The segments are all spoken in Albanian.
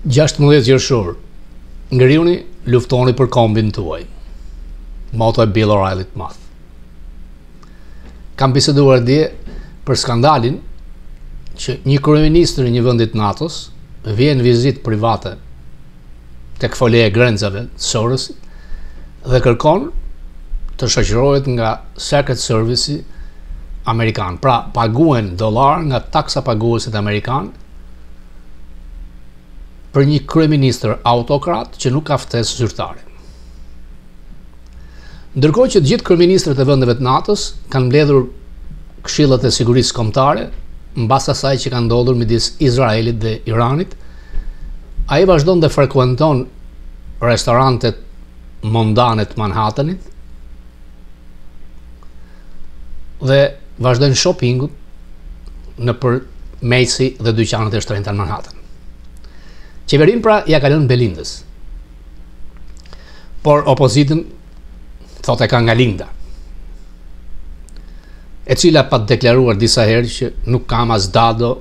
16 qershor, ngriuni, luftoni për kombin tuaj. Moto e Bill O'Reilly të madh. Kam biseduar dje për skandalin që një kryeministër i një vendi të NATO-s vjen vizitë private tek foleja e Grenzave të Sorosit dhe kërkon të shoqërohet nga Secret Service amerikan. Pra, paguen dollar nga taksa paguesit amerikan për një kryeministër autokrat që nuk ka ftesë zyrtare. Ndërkohë që të gjithë kryeministrat e vendeve të NATO-s kanë mbledhur këshillat e sigurisë kombëtare mbas asaj që ka ndodhur midis Izraelit dhe Iranit, ai vazhdon të frekuenton restorantet mondane të Manhattanit dhe vazhdojnë shoppingut në për Macy dhe dyqanet e shtrenjta në Manhattan. Qeverin pra ja ka lënë Belindës, por opozitën thotë e ka nga Linda, e cila pa të deklaruar disa herë që nuk kam as dado,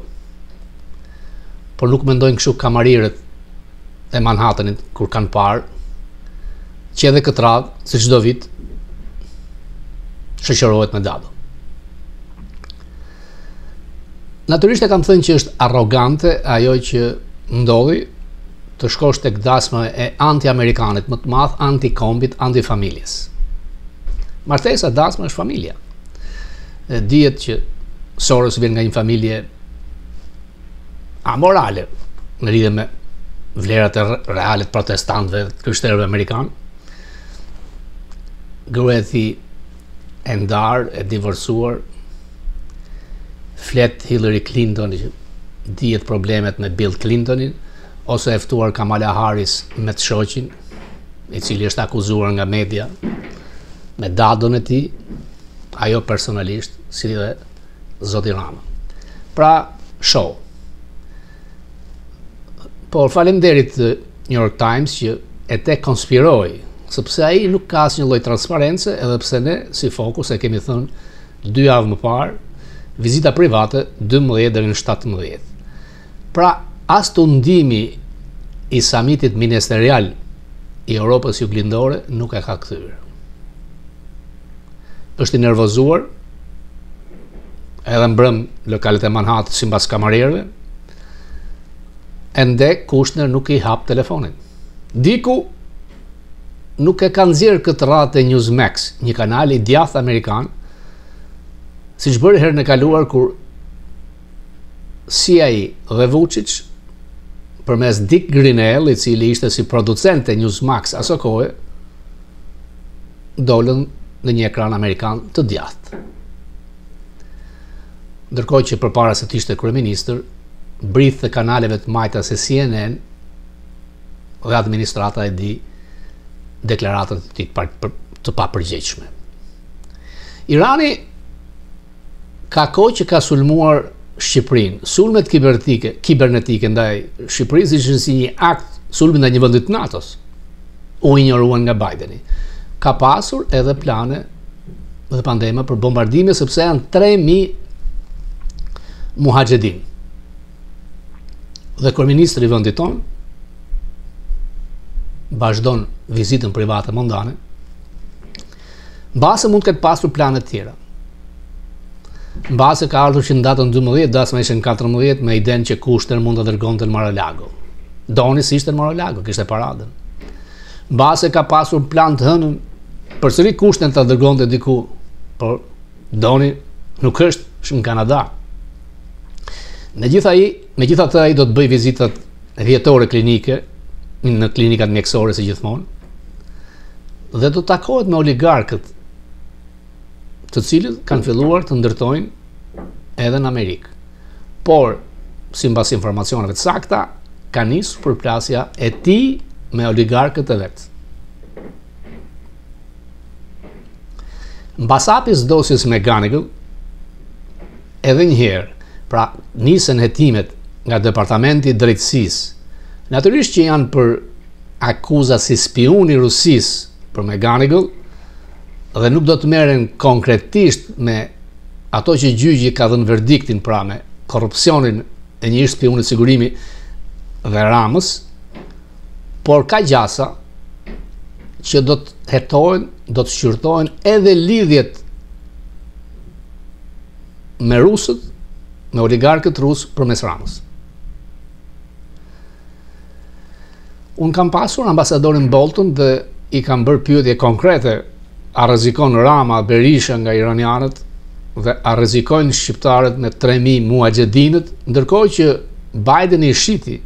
por nuk mendojnë kështu kamarirët e Manhattanit kur kanë parë që edhe këtë radhë, si çdo vit, shoqërohet me dado. Natyrisht e kam thënë që është arrogante ajo që ndodhi të shkosh tek dasma e anti-amerikanit më të madh, anti-kombit, anti-familjes. Martesa dasma është familja. Dihet që Soros vjen nga një familje amorale në lidhje me vlerat e reale të protestantëve, të krishterëve amerikanë. Gruaja e tij e ndarë, e divorcuar, flet Hillary Clinton, që dihet problemet me Bill Clintonin, ose e ftuar Kamala Harris me të shoqin, i cili është akuzuar nga media me dadon e tij, ajo personalisht, si dhe zoti Rama. Pra, show. Por faleminderit New York Times që e te konspiroi, sepse ai nuk ka asnjë lloj transparence, edhe pse ne si Fokus e kemi thënë 2 javë më parë, vizita private 12 deri në 17. Pra, as të ndimi i samitit ministerial i Europës Juglindore nuk e ka kthyer. Është i nervozuar, edhe mbrëm lokalet e Manhattan sipas kamarierëve, ende Kushner nuk i hap telefonin. Diku nuk e ka nxjerr këtë radhë e Newsmax, një kanal i djathtë amerikan, siç bëri herën e kaluar kur CIA dhe Vučić përmes Dick Grinell, i cili ishte si producent e Newsmax aso kohë, dolën në një ekran amerikan të djathtë. Ndërkohë që përpara se të ishte kryeministër, brithë kanaleve të majta se CNN dhe administrata e di deklaratat e tij të papërgjegjshme. Irani ka kohë që ka sulmuar Shqipërinë, sulmet kibernetike ndaj Shqipërisë ishin si një akt sulmi ndaj një vendi të NATO-s. U injoruan nga Bideni. Ka pasur edhe plane dhe pandeme për bombardime, sepse janë 3.000 muhaxhedin. Dhe kryeministri i vendit tonë vazhdon vizitën private mondane, mbase mund të ketë pasur plane të tjera. Mbase ka ardhur që në datën 12, dasma ishte në 14 me idenë që Kushner mund të dërgonte në Mar-a-Lago. Doni si ishte në Mar-a-Lago, kishte paradën. Mbase ka pasur plan të hënën përsëri Kushner të dërgonte diku, por doni nuk është në Kanada. Megjithatë ai do të bëj vizitat vjetore klinike në klinikat mjekësore si gjithmonë dhe do të takohet me oligarkët, të cilët kanë filluar të ndërtojnë edhe në Amerikë. Por, sipas informacioneve të sakta, ka nisur përplasja e tij me oligarkët e vet. Mbas hapjes dosjes me Ganigal, edhe një herë, pra nisën hetimet nga Departamenti i Drejtësisë, natyrisht që janë për akuza si spion i Rusisë për Ganigal, dhe nuk do të merren konkretisht me ato që gjyqi ka dhënë verdiktin, pra me korrupsionin e një spion i sigurimi dhe Ramës, por ka gjasa që do të hetojnë, do të shqyrtojnë edhe lidhjet me rusët, me oligarkët rusë përmes Ramës. Unë kam pasur ambasadorin Bolton dhe i kam bërë pyetje konkrete, a rrezikon Rama, Berisha nga iranianët dhe a rrezikojnë shqiptarët me 3.000 muaxhedinët, ndërkohë që Biden i shiti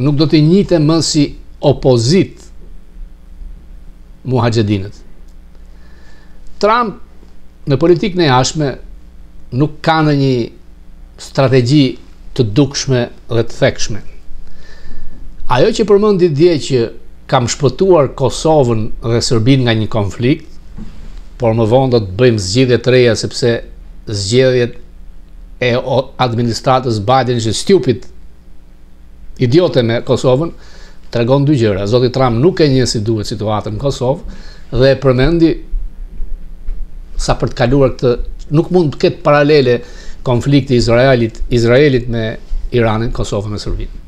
nuk do t'i njite më si opozit muaxhedinët. Trump në politikën e jashtme nuk ka në një strategji të dukshme dhe të thekshme. Ajo që përmendi dje që kam shpëtuar Kosovën dhe Serbinë nga një konflikt, por më vonë do të bëjmë zgjedhje të reja sepse zgjedhjet e administratës Biden që stupid idiote me Kosovën tregon dy gjëra. Zoti Trump nuk e njeh si duhet situatën në Kosovë dhe e përmendi sa për të kaluar këtë, nuk mund të ketë paralele konflikti Izraelit me Iranin, Kosovën e Serbinë.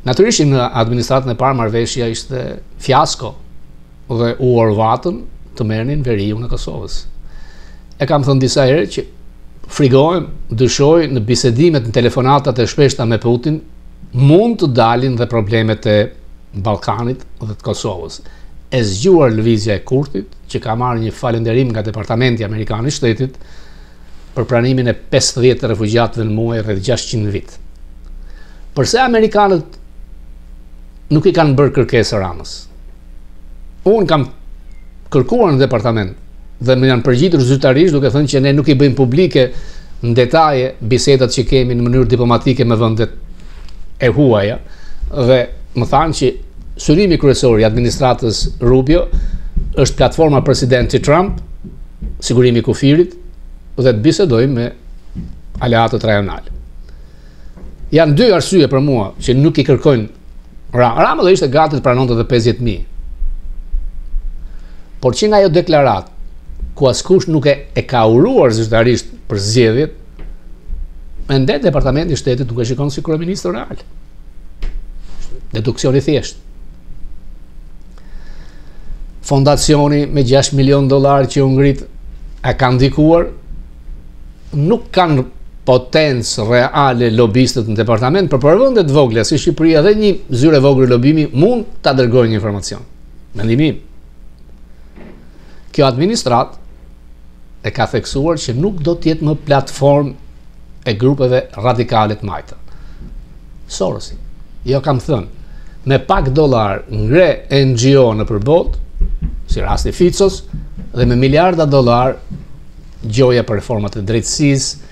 Natyrisht në administratën e parë marrëveshja ishte fiasko dhe u orvatën të merrnin veriun e Kosovës. E kam thënë disa herë që frigohem, dyshoj në bisedimet, në telefonatat e shpeshta me Putin, mund të dalin dhe problemet e Ballkanit dhe të Kosovës. E zgjuar lëvizja e Kurtit, që ka marrë një falënderim nga Departamenti Amerikan i Shtetit për pranimin e 50 refugjatëve në muaj rreth 600 vit. Përse amerikanët nuk i kanë bërë kërkesë Ramës? Unë kam kërkuar në departament dhe më janë përgjigjur zyrtarisht duke thënë që ne nuk i bëjmë publike në detaje bisedat që kemi në mënyrë diplomatike me vendet e huaja, dhe më thanë që synimi kryesor i administratës Rubio është platforma presidenti Trump, sigurimi i kufirit dhe të bisedojmë me aleatët rajonal. Janë dy arsye për mua që nuk i kërkojnë Rama do ishte gati të pranonte edhe 50.000. Por që nga ajo deklarat ku askush nuk e ka uruar zyrtarisht për zgjedhjet, ende Departamenti i Shtetit nuk e shikon si kryeminist real. Deduksioni thjesht. Fondacioni me $6 milion që u ngrit e kanë ndikuar, nuk kanë potencë reale lobistët në departament, për vendet vogla si Shqipëria dhe një zyre vogël lobimi mund ta dërgojnë një informacion. Mendimi im. Kjo administrat e ka theksuar që nuk do të jetë më platformë e grupeve radikale të majta. Sorosi, jo kam thënë, me pak dollar ngre NGO në përbot, si rasti Ficos, dhe me miliarda dollar gjoja për reformat e drejtësisë,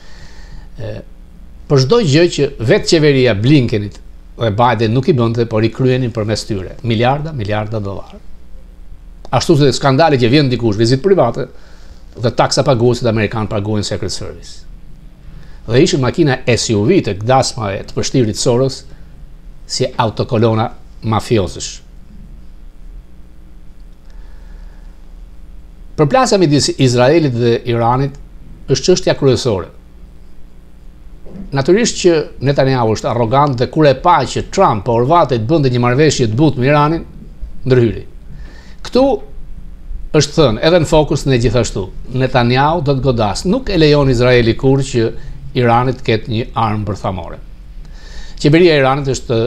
për çdo gjë që vetë qeveria Blinkenit dhe Biden nuk i bënte, por i kryenin përmes tyre. Miliarda dollar. Ashtu se skandale që vjen dikush, vizitë private dhe taksa paguesit amerikan paguajnë Secret Service. Dhe ishin makina SUV të dasmave të përshtirit Soros si autokolona mafiozësh. Përplasja midis Izraelit dhe Iranit është çështja kryesore. Natyrisht që Netanyahu është arrogant dhe kur e pa që Trump po orvatej të bënte një marrëveshje të butë me Iranin, ndërhyri. Këtu është thënë edhe në fokus në gjithashtu, Netanyahu do të godas, nuk e lejon Izraeli kur që Irani të ketë një armë bërthamore. Qeveria e Iranit është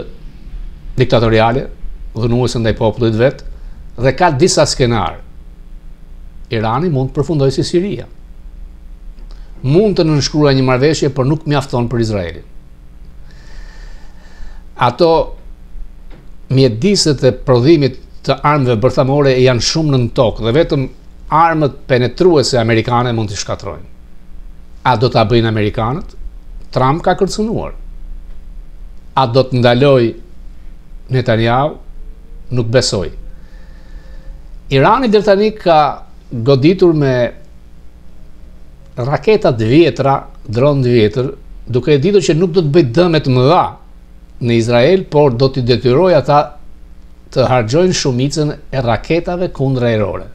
diktatoriale, dhunuese ndaj popullit vet dhe ka disa skenar. Irani mund të përfundojë si Siria. Mund të nënshkruaj një marrëveshje, por nuk mjafton për Izraelin. Ato mjediset e prodhimit të armëve bërthamore janë shumë nën tokë dhe vetëm armët penetruese amerikane mund të shkatrojnë. A do ta bëjnë amerikanët? Trump ka kërcënuar. A do të ndaloj Netanyahu? Nuk besoj. Irani deri tani ka goditur me raketat vjetra, dron vjetër, duke e ditur që nuk do të bëjë dëme të mëdha në Izrael, por do t'i detyrojë ata të harxojnë shumicën e raketave kundërajrore.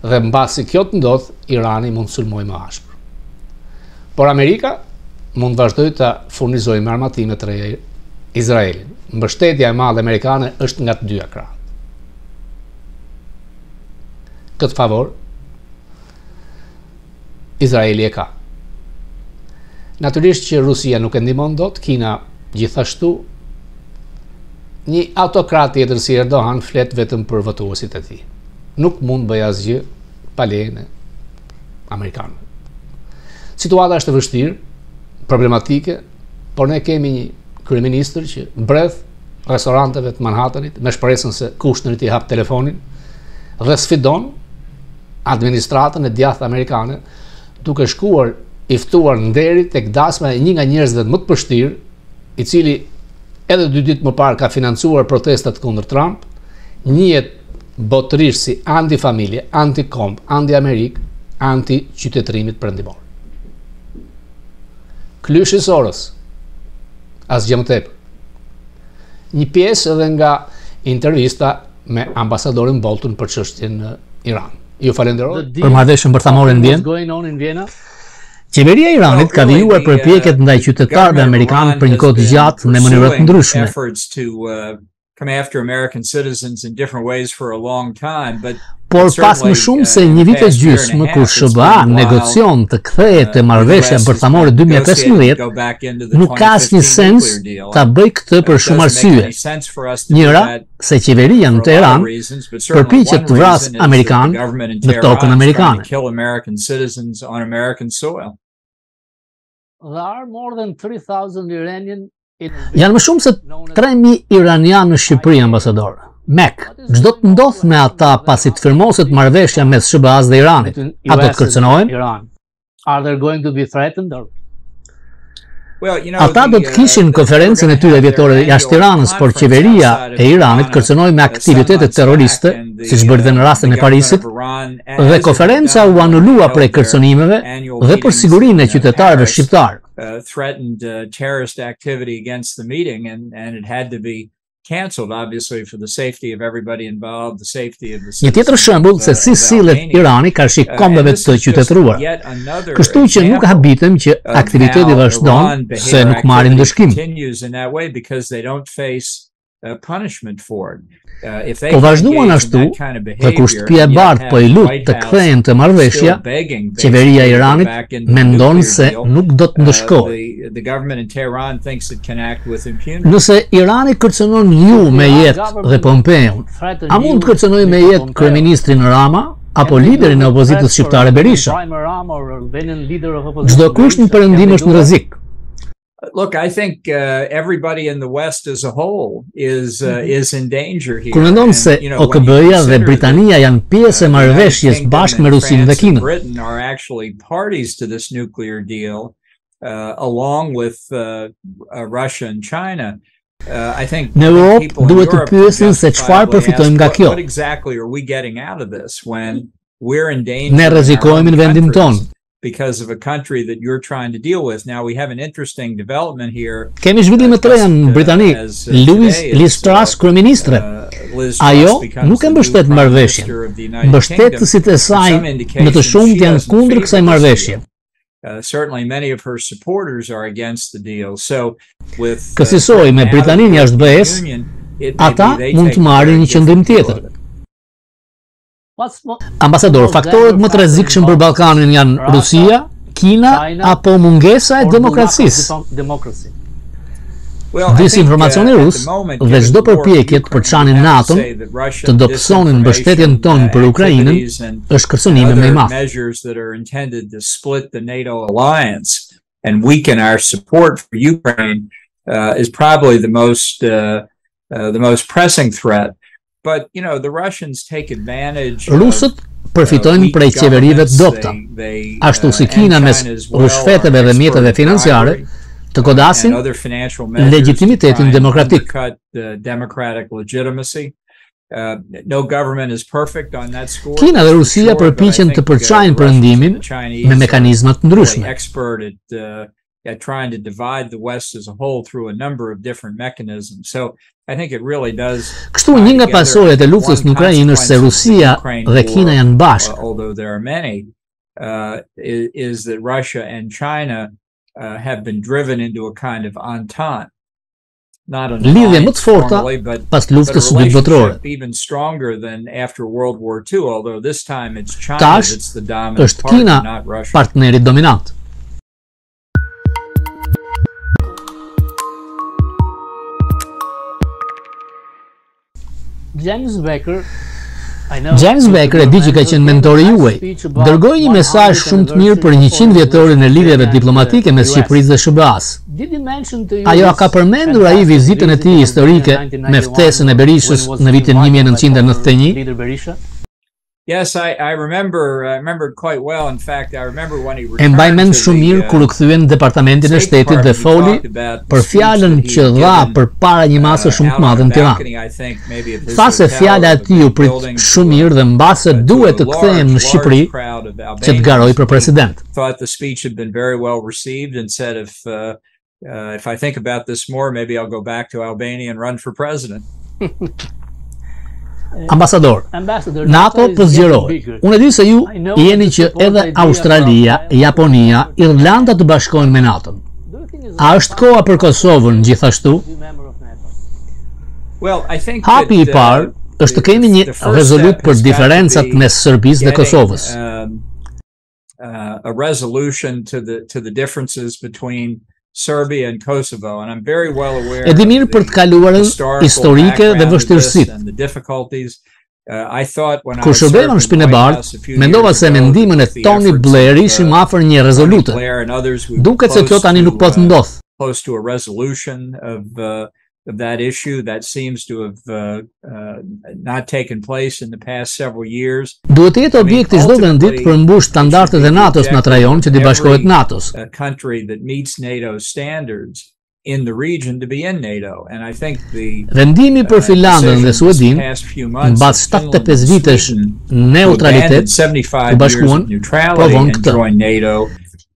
Dhe mbasi kjo të ndodh, Irani mund të sulmojë më ashpër. Por Amerika mund vazhdojë të furnizojë me armatime të reja Izraelin. Mbështetja e madhe amerikane është nga të dyja krahët. Këtë favor Izraeli e ka. Natyrisht që Rusia nuk e ndihmon dot, Kina gjithashtu. Një autokrat tjetër si Erdogan flet vetëm për votuesit e tij. Nuk mund bëj asgjë pa lejen e amerikanëve. Situata është e vështirë, problematike, por ne kemi një kryeministër që mbredh restoranteve të Manhattanit me shpresën se kushtën t'i hap telefonin dhe sfidon administratën e djathtë amerikane duke shkuar i ftuar në deri tek dasma e një nga njerëzve më të përshtirë, i cili edhe 2 ditë më parë ka financuar protestat kundër Trump, njihet botërisht si anti-familje, anti-komp, anti-Amerik, anti-qytetërimit perëndimor. Klyshi Soros, asgjë më tepër. Një pjesë edhe nga intervista me ambasadorin Bolton për çështjen në Iran. Ju falenderoj për marrëveshjen bërthamore në Vjenë. Qeveria e Iranit ka vijuar përpjekjet ndaj qytetarëve amerikanë për një kohë të gjatë në mënyra të ndryshme. Por pas më shumë se një vit e gjysmë kur SBA negocion të kthehet te marrëveshja bërthamore 2015, nuk ka asnjë sens ta bëj këtë për shumë arsye. Njëra, se qeveria në Teheran përpiqet të vrasë amerikanë në tokën amerikane. Janë më shumë se 3.000 iranianë në Shqipëri, ambasador. Mek, çdo të ndodh me ata pasi të firmoset marrëveshja mes SBA-s dhe Iranit, a do të kërcënohen? Ata do të kishin konferencën e tyre vjetore jashtë Tiranës, por qeveria e Iranit kërcënoi me aktivitetet terroriste, siç bëri dhe në rastin e Parisit, dhe konferenca u anulua prej kërcënimeve dhe për sigurinë e qytetarëve shqiptar. Një tjetër shembull se si sillet Irani karshi kombeve të qytetëruar. Kështu që nuk habitem që aktiviteti vazhdon se nuk marrin ndëshkim. Po vazhduan ashtu dhe kur shtëpia e bardhë po i lut të kthehen të marrëveshja, qeveria e Iranit mendon se nuk do të ndëshkohet. Nëse Irani kërcënon ju me jetë dhe Pompeun, a mund të kërcënojë me jetë kryeministrin Rama apo liderin e opozitës shqiptare Berisha? Çdo kush në perëndim është në rrezik. Look, I think everybody in the West as a whole is in danger here. Kur mendon se OKB-ja dhe Britania janë pjesë e marrëveshjes bashkë me Rusinë dhe Kinën. Britain are actually parties to this nuclear deal along with Russia and China. I think në Europë duhet të pyesin se çfarë përfitojmë nga kjo. What exactly are we getting out of this when we're in danger? Ne rrezikojmë në vendin tonë. Because of a country that you're trying to deal with. Now we have an interesting development here. Kemi zhvillime të reja në Britani. Liz Truss, kryeministre. Ajo nuk e mbështet marrëveshjen. Mbështetësit e saj në të shumtë janë kundër kësaj marrëveshje. Certainly many of her supporters are against the deal. So with Kësaj me Britaninë jashtë BE-s, ata mund të marrin një qendrim tjetër. Ambasador, faktorët më të rrezikshëm për Ballkanin janë Rusia, Kina apo mungesa e demokracisë. Disinformacioni rus dhe çdo përpjekje të përçanin NATO-n të dobësonin mbështetjen tonë për Ukrainën është kërcënimi më i madh. And weaken our support for Ukraine is probably the most pressing threat. But you know, the Russians take advantage. Rusët përfitojnë prej qeverive të dobta, ashtu si Kina mes rushfeteve dhe mjeteve financiare të godasin legitimitetin demokratik. Kina dhe Rusia përpiqen të përçajnë perëndimin me mekanizma të ndryshme. Trying to divide the West as a whole through a number of different mechanisms. So I think it really does. Kështu një nga pasojat e luftës në Ukrainë është se Rusia dhe Kina janë bashkë. Although there are many, is that Russia and China have been driven into a kind of entente. lidhje më të forta pas luftës së dytë botërore. Tash është Kina partneri dominant. James Baker e di që ka qenë mentori juaj. Dërgoi një mesazh shumë të mirë për 100 vjetorin e lidhjeve diplomatike mes Shqipërisë dhe SBA-s. Ajo ka përmendur ai vizitën e tij historike me ftesën e Berishës në vitin 1991? Yes, I remember quite well. In fact, I remember when he E mbaj mend shumë mirë kur u kthyen në Departamentin e Shtetit dhe foli për fjalën që dha përpara një mase shumë të madhe në Tiranë. Tha se fjala e tij u prit shumë mirë dhe mbase duhet të kthehem në Shqipëri që të garoj për president. Thought the speech had been very well received and said if I think about this more, maybe I'll go back to Albania and run for president. Ambasador, NATO po zgjeroi. Unë di se ju jeni që edhe Australia, Japonia, Irlanda të bashkohen me NATO. A është koha për Kosovën gjithashtu? Hapi i parë është të kemi një rezolut për diferencat mes Serbisë dhe Kosovës. A resolution to the differences between Serbia and Kosovo, and I'm very well aware e di mirë për të kaluarën historike dhe vështirësitë. Kur shërbeva në Shtëpinë e Bardhë, mendova se mendimin e Tony Blair ishim afër një rezolute. Duket se kjo tani nuk po të ndodh. Of that issue that seems to have not taken place in the past several years. Duhet të jetë objekti çdo vendit për mbush standardet e NATO-s në atë rajon që të bashkohet NATO-s. A country that meets NATO standards in the region to be in NATO, and I think vendimi për Finlandën dhe Suedin mbas 75 vitesh neutralitet u bashkuan provon këtë.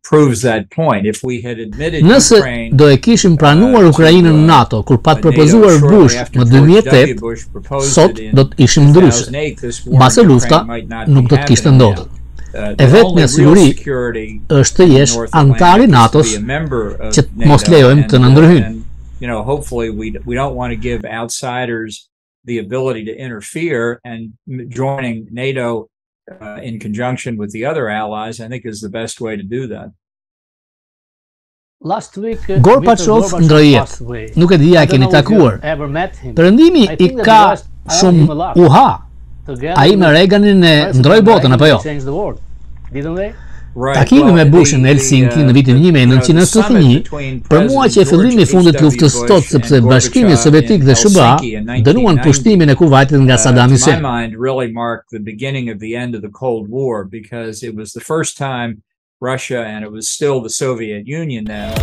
Proves that point. If we had admitted Nëse do e kishim pranuar Ukrainën në NATO kur pat propozuar Bush në 2008, sot do të ishim ndryshe. Mbase lufta nuk do të kishte ndodhur. E vetmja siguri është të jesh antar i NATO-s që të mos lejojmë të na ndryhyjnë. You know, hopefully we don't want to give outsiders the ability to interfere, and joining NATO in conjunction with the other allies, I think is the best way to do that. Gorbachev ndroi jetë. Nuk e di a e keni takuar. Perëndimi i ka shumë uha. Ai me Reaganin e ndroi botën apo jo? Takimi me Bushin në Helsinki në vitin 1991 për mua që e fillimi i fundit luftës sot, sepse Bashkimi Sovjetik dhe SBA dënuan pushtimin e Kuvajtit nga Saddam Hussein. Really marked the beginning of the end of the Cold War, because it was the first time Russia, and it was still the Soviet Union then.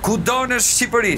Kudo në Shqipëri.